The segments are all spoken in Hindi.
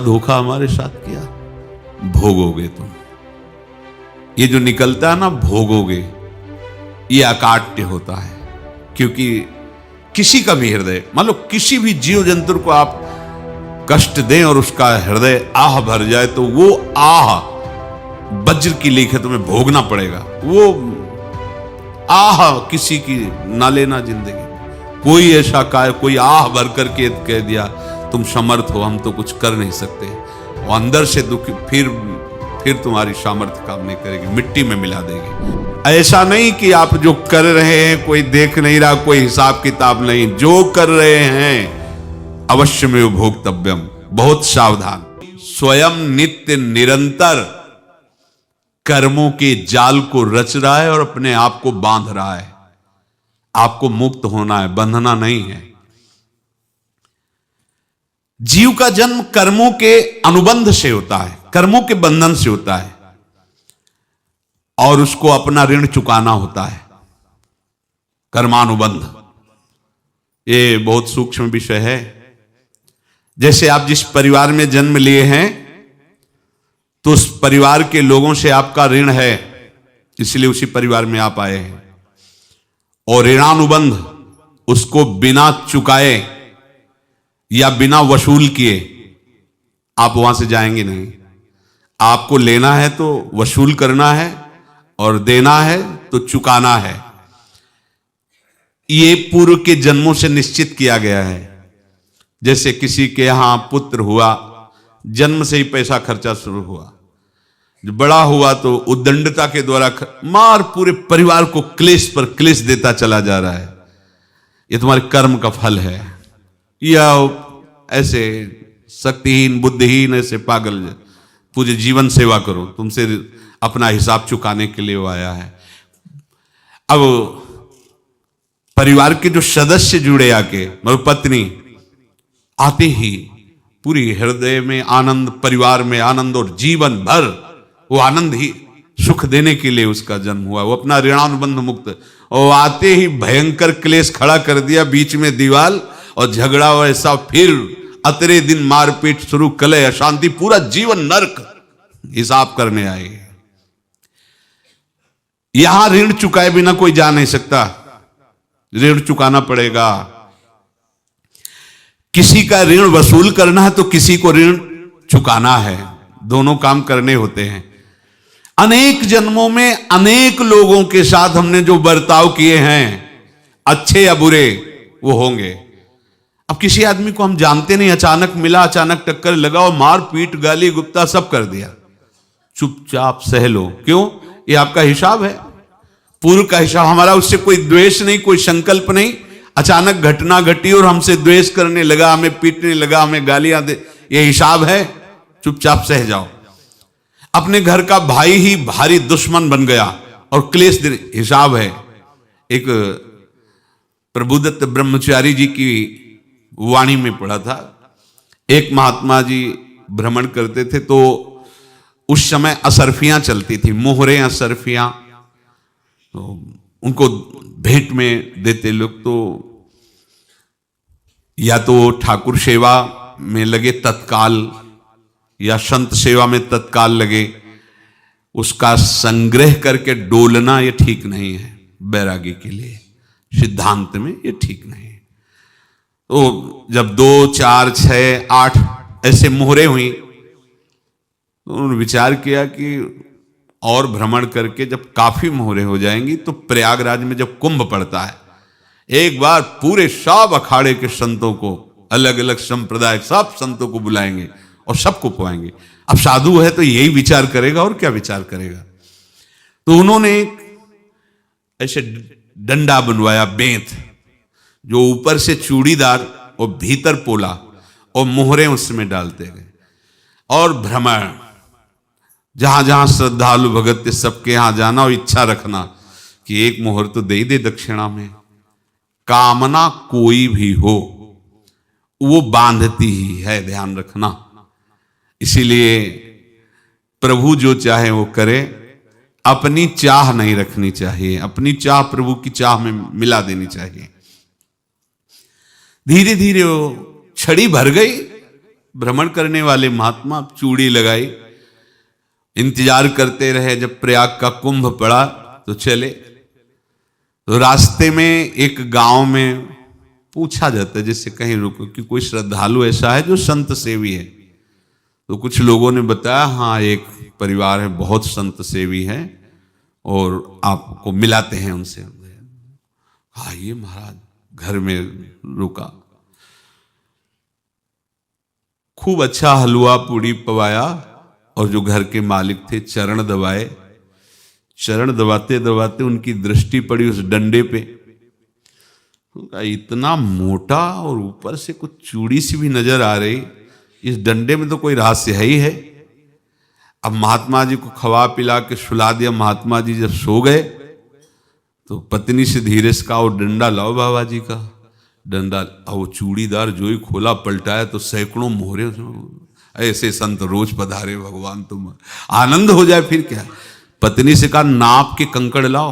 धोखा हमारे साथ किया, भोगोगे तुम। ये जो निकलता है ना भोगोगे, ये अकाट्य होता है। क्योंकि किसी का भी हृदय, मान लो किसी भी जीव जंतु को आप कष्ट दें और उसका हृदय आह भर जाए, तो वो आह वज्र की लीक है, तुम्हें भोगना पड़ेगा। वो आह किसी की ना लेना जिंदगी। कोई ऐसा कोई आह भर करके कह दिया तुम समर्थ हो, हम तो कुछ कर नहीं सकते, वो अंदर से दुखी, फिर तुम्हारी सामर्थ्य काम नहीं करेगी, मिट्टी में मिला देगी। ऐसा नहीं कि आप जो कर रहे हैं कोई देख नहीं रहा, कोई हिसाब किताब नहीं, जो कर रहे हैं अवश्य में भोक्तव्यम, बहुत सावधान। स्वयं नित्य निरंतर कर्मों के जाल को रच रहा है और अपने आप को बांध रहा है। आपको मुक्त होना है, बंधना नहीं है। जीव का जन्म कर्मों के अनुबंध से होता है, कर्मों के बंधन से होता है, और उसको अपना ऋण चुकाना होता है। कर्मानुबंध ये बहुत सूक्ष्म विषय है। जैसे आप जिस परिवार में जन्म लिए हैं, तो उस परिवार के लोगों से आपका ऋण है, इसलिए उसी परिवार में आप आए हैं। और ऋणानुबंध उसको बिना चुकाए या बिना वसूल किए आप वहां से जाएंगे नहीं। आपको लेना है तो वसूल करना है, और देना है तो चुकाना है। ये पूर्व के जन्मों से निश्चित किया गया है। जैसे किसी के यहां पुत्र हुआ, जन्म से ही पैसा खर्चा शुरू हुआ, जो बड़ा हुआ तो उद्दंडता के द्वारा मार पूरे परिवार को क्लेश पर क्लेश देता चला जा रहा है। ये तुम्हारे कर्म का फल है। या ऐसे शक्तिहीन बुद्धिहीन ऐसे पागल पूरे जीवन सेवा करो, तुमसे अपना हिसाब चुकाने के लिए वो आया है। अब परिवार के जो सदस्य जुड़े आके, मतलब पत्नी आते ही पूरी हृदय में आनंद, परिवार में आनंद, और जीवन भर वो आनंद ही सुख देने के लिए उसका जन्म हुआ। वो अपना ऋणानुबंध मुक्त, और आते ही भयंकर क्लेश खड़ा कर दिया, बीच में दीवाल और झगड़ा वैसा, फिर अतरे दिन मारपीट शुरू, कलह अशांति, पूरा जीवन नरक हिसाब करने आए। यहां ऋण चुकाए बिना कोई जा नहीं सकता, ऋण चुकाना पड़ेगा। किसी का ऋण वसूल करना है तो किसी को ऋण चुकाना है, दोनों काम करने होते हैं। अनेक जन्मों में अनेक लोगों के साथ हमने जो बर्ताव किए हैं, अच्छे या बुरे, वो होंगे। अब किसी आदमी को हम जानते नहीं, अचानक मिला, अचानक टक्कर लगा और मार पीट गाली गुप्ता सब कर दिया, चुपचाप सह लो। क्यों? ये आपका हिसाब है, पूर्व का हिसाब। हमारा उससे कोई द्वेष नहीं, कोई संकल्प नहीं। अचानक घटना घटी और हमसे द्वेष करने लगा, हमें पीटने लगा, हमें गालियां दे, ये हिसाब है, चुपचाप सह जाओ। अपने घर का भाई ही भारी दुश्मन बन गया और क्लेश हिसाब है। एक प्रभुदत्त ब्रह्मचारी जी की वाणी में पढ़ा था, एक महात्मा जी भ्रमण करते थे, तो उस समय असरफियां चलती थी, मोहरे असरफियां, तो उनको भेंट में देते लोग। तो या तो ठाकुर सेवा में लगे तत्काल, या संत सेवा में तत्काल लगे, उसका संग्रह करके डोलना ये ठीक नहीं है। बैरागी के लिए सिद्धांत में ये ठीक नहीं है। तो जब 2, 4, 6, 8 ऐसे मोहरे हुई, तो उन्होंने विचार किया कि और भ्रमण करके जब काफी मोहरे हो जाएंगी तो प्रयागराज में जब कुंभ पड़ता है, एक बार पूरे सब अखाड़े के संतों को, अलग अलग संप्रदाय सब संतों को बुलाएंगे और सबको पुआएंगे। अब साधु है तो यही विचार करेगा, और क्या विचार करेगा। तो उन्होंने ऐसे डंडा बनवाया, बेंत, जो ऊपर से चूड़ीदार और भीतर पोला, और मोहरे उसमें डालते गए। और भ्रमण, जहां जहां श्रद्धालु भगत थे सबके यहां जाना और इच्छा रखना कि एक मोहर तो दे ही दे दक्षिणा में। कामना कोई भी हो वो बांधती ही है, ध्यान रखना। इसीलिए प्रभु जो चाहे वो करे, अपनी चाह नहीं रखनी चाहिए, अपनी चाह प्रभु की चाह में मिला देनी चाहिए। धीरे धीरे वो छड़ी भर गई, भ्रमण करने वाले महात्मा चूड़ी लगाई, इंतजार करते रहे। जब प्रयाग का कुंभ पड़ा तो चले। तो रास्ते में एक गांव में पूछा जाता है, जैसे कहीं रुको कि कोई श्रद्धालु ऐसा है जो संत सेवी है। तो कुछ लोगों ने बताया, हाँ एक परिवार है बहुत संत सेवी है और आपको मिलाते हैं उनसे। हाँ ये महाराज घर में रुका, खूब अच्छा हलवा पूड़ी पवाया और जो घर के मालिक थे चरण दबाए। चरण दबाते दबाते उनकी दृष्टि पड़ी उस डंडे पे, इतना मोटा और ऊपर से कुछ चूड़ी सी भी नजर आ रही, इस डंडे में तो कोई रहस्य है ही है। अब महात्मा जी को खवा पिला के सुला दिया। महात्मा जी जब सो गए तो पत्नी से धीरे से कहा, वो डंडा लाओ बाबा जी का डंडा। वो चूड़ीदार जो ही खोला पलटाया तो सैकड़ों मोहरे। ऐसे संत रोज पधारे भगवान, तुम आनंद हो जाए फिर क्या। पत्नी से कहा नाप के कंकड़ लाओ।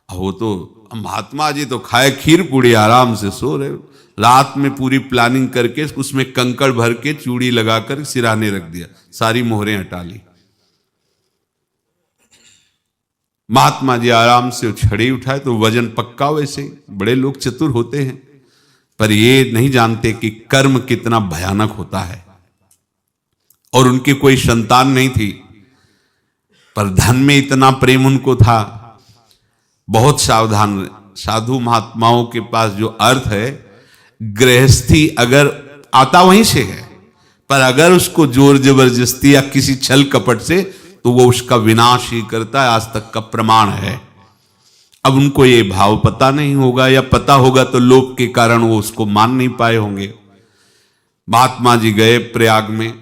वो तो महात्मा जी तो खाए खीर पूड़ी, आराम से सो रहे। रात में पूरी प्लानिंग करके उसमें कंकड़ भर के चूड़ी लगाकर सिराने रख दिया, सारी मोहरें हटा ली। महात्मा जी आराम से छड़ी उठाए तो वजन पक्का। वैसे बड़े लोग चतुर होते हैं, पर ये नहीं जानते कि कर्म कितना भयानक होता है। और उनकी कोई संतान नहीं थी, पर धन में इतना प्रेम उनको था। बहुत सावधान। साधु महात्माओं के पास जो अर्थ है, गृहस्थी अगर आता वहीं से है, पर अगर उसको जोर जबरदस्ती या किसी छल कपट से, तो वो उसका विनाश ही करता है। आज तक का प्रमाण है। अब उनको ये भाव पता नहीं होगा, या पता होगा तो लोभ के कारण वो उसको मान नहीं पाए होंगे। महात्मा जी गए प्रयाग में,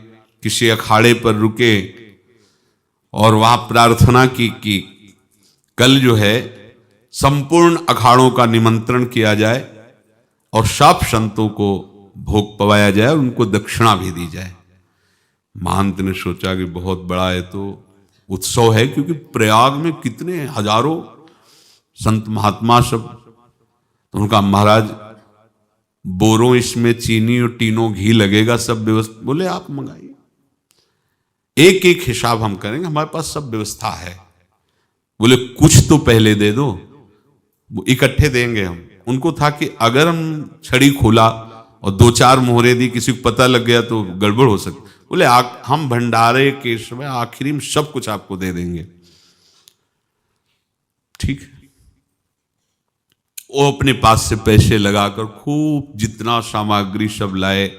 किसी अखाड़े पर रुके और वहां प्रार्थना की कि कल जो है संपूर्ण अखाड़ों का निमंत्रण किया जाए और सब संतों को भोग पवाया जाए और उनको दक्षिणा भी दी जाए। महंत ने सोचा कि बहुत बड़ा है तो उत्सव है, क्योंकि प्रयाग में कितने हजारों संत महात्मा सब। तो उनका महाराज बोरों इसमें चीनी और टीनों घी लगेगा, सब व्यवस्था। बोले आप मंगाइए, एक एक हिसाब हम करेंगे, हमारे पास सब व्यवस्था है। बोले कुछ तो पहले दे दो, वो इकट्ठे देंगे हम। उनको था कि अगर हम छड़ी खोला और दो चार मोहरे दी, किसी को पता लग गया तो गड़बड़ हो सकती। बोले हम भंडारे के समय आखिरी में सब कुछ आपको दे देंगे। ठीक है। वो अपने पास से पैसे लगाकर खूब जितना सामग्री सब लाए,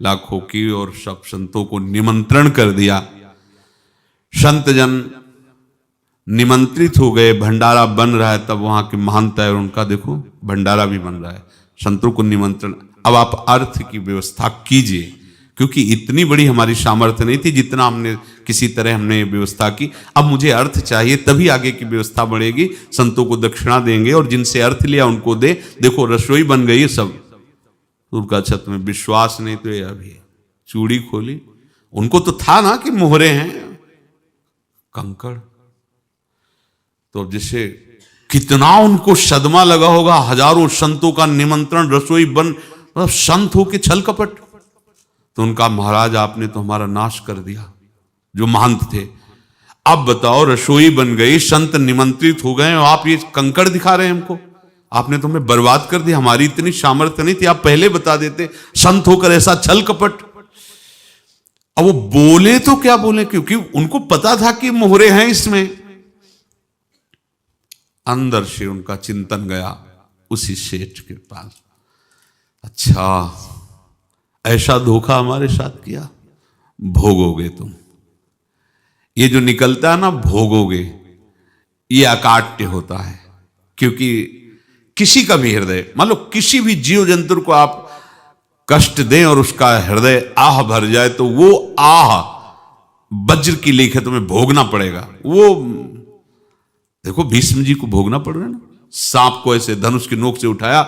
लाखों की, और सब संतों को निमंत्रण कर दिया। संत जन निमंत्रित हो गए, भंडारा बन रहा है। तब वहां के महंत है और उनका देखो भंडारा भी बन रहा है, संतों को निमंत्रण। अब आप अर्थ की व्यवस्था कीजिए, क्योंकि इतनी बड़ी हमारी सामर्थ्य नहीं थी जितना हमने किसी तरह हमने व्यवस्था की। अब मुझे अर्थ चाहिए, तभी आगे की व्यवस्था बढ़ेगी। संतों को दक्षिणा देंगे और जिनसे अर्थ लिया उनको दे। देखो रसोई बन गई है सब। उनका छत में विश्वास नहीं तो ये अभी चूड़ी खोली। उनको तो था ना कि मोहरे हैं कंकड़। तो जैसे कितना उनको सदमा लगा होगा, हजारों संतों का निमंत्रण, रसोई बन, मतलब संत हो के छल कपट। तो उनका महाराज आपने तो हमारा नाश कर दिया, जो महंत थे। अब बताओ रसोई बन गई, संत निमंत्रित हो गए और आप ये कंकड़ दिखा रहे हैं हमको। आपने तो हमें बर्बाद कर दिया, हमारी इतनी सामर्थ्य नहीं थी, आप पहले बता देते। संत होकर ऐसा छल कपट। अब वो बोले तो क्या बोले, क्योंकि उनको पता था कि मोहरे हैं इसमें। अंदर से उनका चिंतन गया उसी सेठ के पास, अच्छा ऐसा धोखा हमारे साथ किया, भोगोगे तुम। ये जो निकलता है ना भोगोगे, ये अकाट्य होता है। क्योंकि किसी का भी हृदय, मान लो किसी भी जीव जंतु को आप कष्ट दें और उसका हृदय आह भर जाए, तो वो आह वज्र की लेख है, तुम्हें भोगना पड़ेगा। वो देखो भीष्म जी को भोगना पड़ रहा है ना। सांप को ऐसे धनुष की नोक से उठाया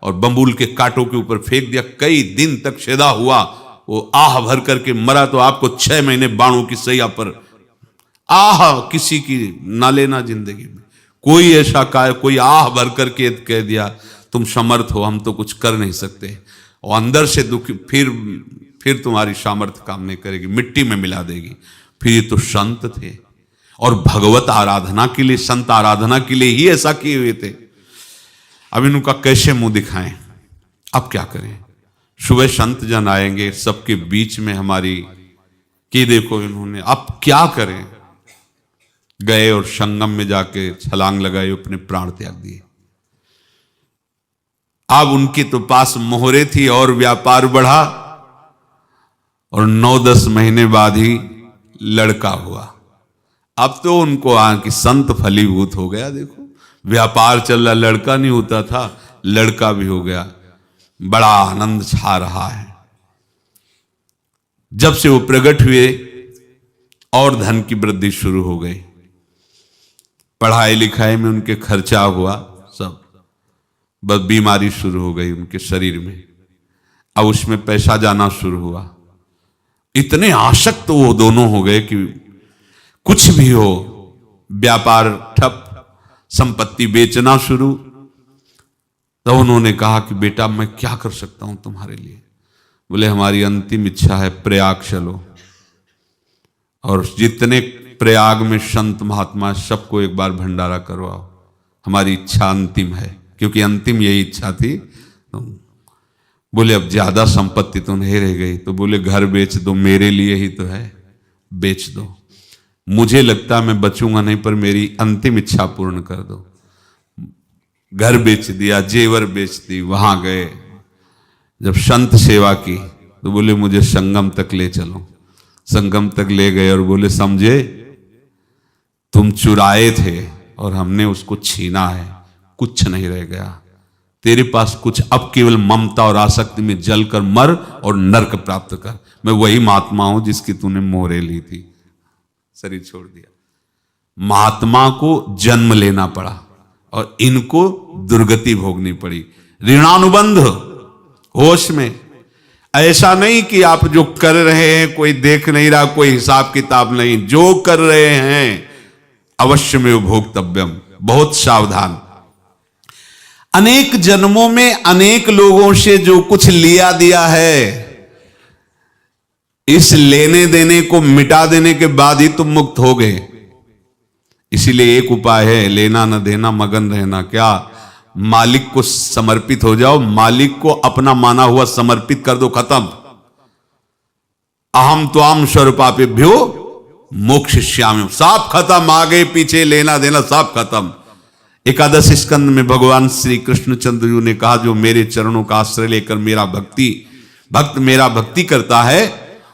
और बंबूल के कांटों के ऊपर फेंक दिया, कई दिन तक शेदा हुआ, वो आह भर करके मरा। तो आपको 6 महीने बाणों की सैया पर आह किसी की ना लेना जिंदगी में। कोई ऐसा कोई आह भर करके कह दिया तुम समर्थ हो, हम तो कुछ कर नहीं सकते। और अंदर से दुखी, फिर फिर तुम्हारी सामर्थ्य काम नहीं करेगी, मिट्टी में मिला देगी। फिर ये तो संत थे और भगवत आराधना के लिए, संत आराधना के लिए ही ऐसा किए हुए थे। अब इनका कैसे मुंह दिखाएं, अब क्या करें। सुबह संत जन आएंगे, सबके बीच में हमारी कि देखो इन्होंने, अब क्या करें। गए और संगम में जाके छलांग लगाई, अपने प्राण त्याग दिए। अब उनके तो पास मोहरे थी और व्यापार बढ़ा, और 9-10 महीने बाद ही लड़का हुआ। अब तो उनको कि संत फलीभूत हो गया। देखो व्यापार चल रहा, लड़का नहीं होता था, लड़का भी हो गया। बड़ा आनंद छा रहा है। जब से वो प्रकट हुए और धन की वृद्धि शुरू हो गई, पढ़ाई लिखाई में उनके खर्चा हुआ सब, बस बीमारी शुरू हो गई उनके शरीर में। अब उसमें पैसा जाना शुरू हुआ। इतने आसक्त तो वो दोनों हो गए कि कुछ भी हो, व्यापार ठप, संपत्ति बेचना शुरू। तो उन्होंने कहा कि बेटा मैं क्या कर सकता हूं तुम्हारे लिए। बोले हमारी अंतिम इच्छा है प्रयाग चलो, और जितने प्रयाग में संत महात्मा सबको एक बार भंडारा करवाओ। हमारी इच्छा अंतिम है, क्योंकि अंतिम यही इच्छा थी। बोले अब ज्यादा संपत्ति तो नहीं रह गई। तो बोले घर बेच दो, मेरे लिए ही तो है, बेच दो। मुझे लगता मैं बचूंगा नहीं, पर मेरी अंतिम इच्छा पूर्ण कर दो। घर बेच दिया, जेवर बेच दी। वहां गए, जब संत सेवा की तो बोले मुझे संगम तक ले चलो। संगम तक ले गए और बोले समझे तुम चुराए थे और हमने उसको छीना है, कुछ नहीं रह गया तेरे पास कुछ, अब केवल ममता और आसक्ति में जलकर मर और नरक प्राप्त कर। मैं वही महात्मा हूं जिसकी तूने मोहरे ली थी, शरीर छोड़ दिया। महात्मा को जन्म लेना पड़ा और इनको दुर्गति भोगनी पड़ी। ऋणानुबंध, होश में। ऐसा नहीं कि आप जो कर रहे हैं कोई देख नहीं रहा, कोई हिसाब किताब नहीं। जो कर रहे हैं अवश्य में भोक्तव्यम, बहुत सावधान। अनेक जन्मों में अनेक लोगों से जो कुछ लिया दिया है, इस लेने देने को मिटा देने के बाद ही तुम मुक्त हो गए। इसीलिए एक उपाय है, लेना न देना मगन रहना। क्या? मालिक को समर्पित हो जाओ, मालिक को अपना माना हुआ समर्पित कर दो, खत्म। अहम त्वाम स्वरूपापेभ्यो मोक्षयिष्यामि, सब खत्म। आगे पीछे लेना देना सब खत्म। एकादश स्कंद में भगवान श्री कृष्णचंद्र जी ने कहा जो मेरे चरणों का आश्रय लेकर मेरा भक्त मेरा भक्ति करता है,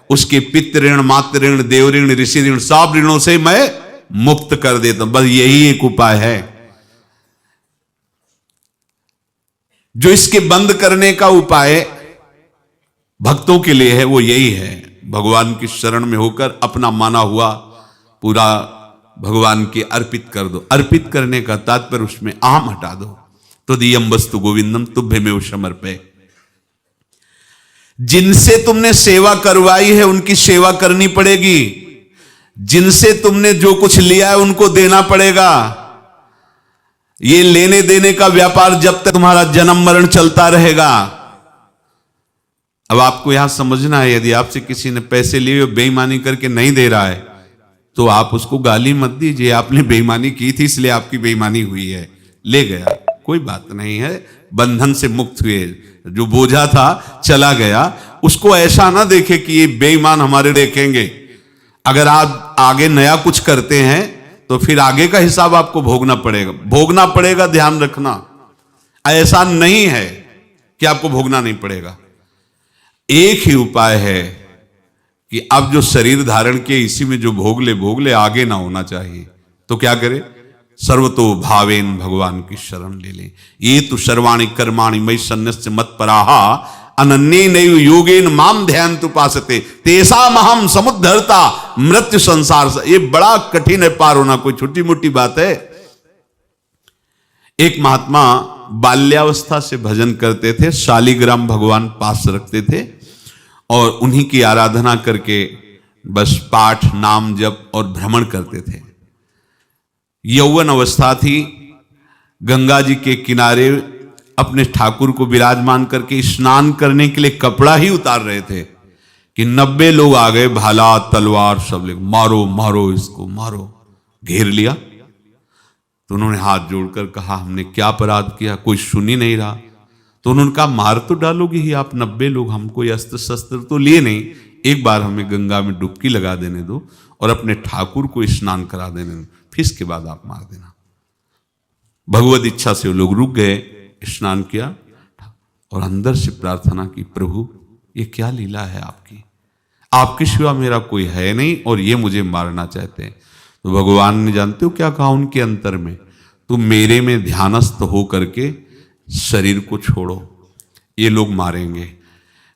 उसके पितृ ऋण, मातृ ऋण, देव ऋण, ऋषि ऋण, सब ऋणों से मैं मुक्त कर देता हूं। बस यही एक उपाय है जो इसके बंद करने का उपाय भक्तों के लिए है। वो यही है, भगवान की शरण में होकर अपना माना हुआ पूरा भगवान के अर्पित कर दो। अर्पित करने का तात्पर्य उसमें अहम हटा दो। तो दियम वस्तु गोविंदम तुभ्यमेव समर्पये। जिनसे तुमने सेवा करवाई है उनकी सेवा करनी पड़ेगी। जिनसे तुमने जो कुछ लिया है उनको देना पड़ेगा। ये लेने देने का व्यापार जब तक तुम्हारा जन्म मरण चलता रहेगा। अब आपको यहां समझना है, यदि आपसे किसी ने पैसे लिए और बेईमानी करके नहीं दे रहा है तो आप उसको गाली मत दीजिए। आपने बेईमानी की थी इसलिए आपकी बेईमानी हुई है, ले गया, कोई बात नहीं है, बंधन से मुक्त हुए। जो बोझा था चला गया। उसको ऐसा ना देखे कि ये बेईमान हमारे देखेंगे। अगर आप आगे नया कुछ करते हैं तो फिर आगे का हिसाब आपको भोगना पड़ेगा, ध्यान रखना। ऐसा नहीं है कि आपको भोगना नहीं पड़ेगा। एक ही उपाय है कि अब जो शरीर धारण किए इसी में जो भोग ले, आगे ना होना चाहिए। तो क्या करे? सर्वतो भावेन भगवान की शरण ले ले। ये तो सर्वाणि कर्माणि मयि सन्न्यस्य मत्पराहा अनन्ये नैव योगेन माम ध्यायन्तु उपासते तेषाम् अहं समुद्धर्ता मृत्यु संसार से। ये बड़ा कठिन है पार होना, कोई छोटी मोटी बात है। एक महात्मा बाल्यावस्था से भजन करते थे, शालिग्राम भगवान पास रखते थे और उन्हीं की आराधना करके बस पाठ, नाम, जप और भ्रमण करते थे। यौवन अवस्था थी, गंगा जी के किनारे अपने ठाकुर को विराजमान करके स्नान करने के लिए कपड़ा ही उतार रहे थे कि 90 लोग आ गए, भाला तलवार सब लेकर, मारो मारो इसको मारो, घेर लिया। तो उन्होंने हाथ जोड़कर कहा हमने क्या अपराध किया, कोई सुन ही नहीं रहा। तो उन्होंने कहा मार तो डालोगे ही आप 90 लोग, हम कोई अस्त्र शस्त्र तो लिए नहीं, एक बार हमें गंगा में डुबकी लगा देने दो और अपने ठाकुर को स्नान करा देने दो, फिर इसके बाद आप मार देना। भगवत इच्छा से वो लोग रुक गए, स्नान किया और अंदर से प्रार्थना की, प्रभु ये क्या लीला है आपकी, आपके सिवा मेरा कोई है नहीं और ये मुझे मारना चाहते हैं। तो भगवान ने जानते हो क्या कहा उनके अंतर में, तुम मेरे में ध्यानस्थ हो करके शरीर को छोड़ो, ये लोग मारेंगे,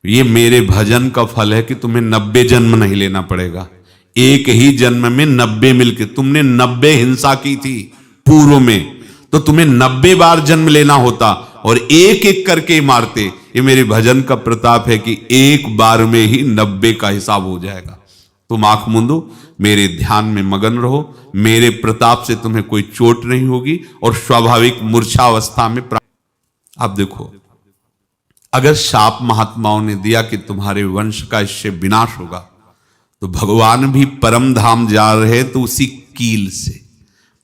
ये मेरे भजन का फल है कि तुम्हें 90 जन्म नहीं लेना पड़ेगा, एक ही जन्म में 90 मिलके, तुमने 90 हिंसा की थी पूर्व में, तो तुम्हें 90 बार जन्म लेना होता और एक एक करके मारते। ये मेरे भजन का प्रताप है कि एक बार में ही 90 का हिसाब हो जाएगा। तुम आंख मूंदो, मेरे ध्यान में मगन रहो, मेरे प्रताप से तुम्हें कोई चोट नहीं होगी और स्वाभाविक मूर्छावस्था में आप देखो, अगर शाप महात्माओं ने दिया कि तुम्हारे वंश का इससे विनाश होगा, तो भगवान भी परम धाम जा रहे तो उसी कील से,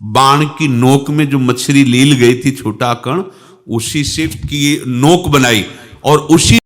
बाण की नोक में जो मछली लील गई थी छोटा कण, उसी से की नोक बनाई और उसी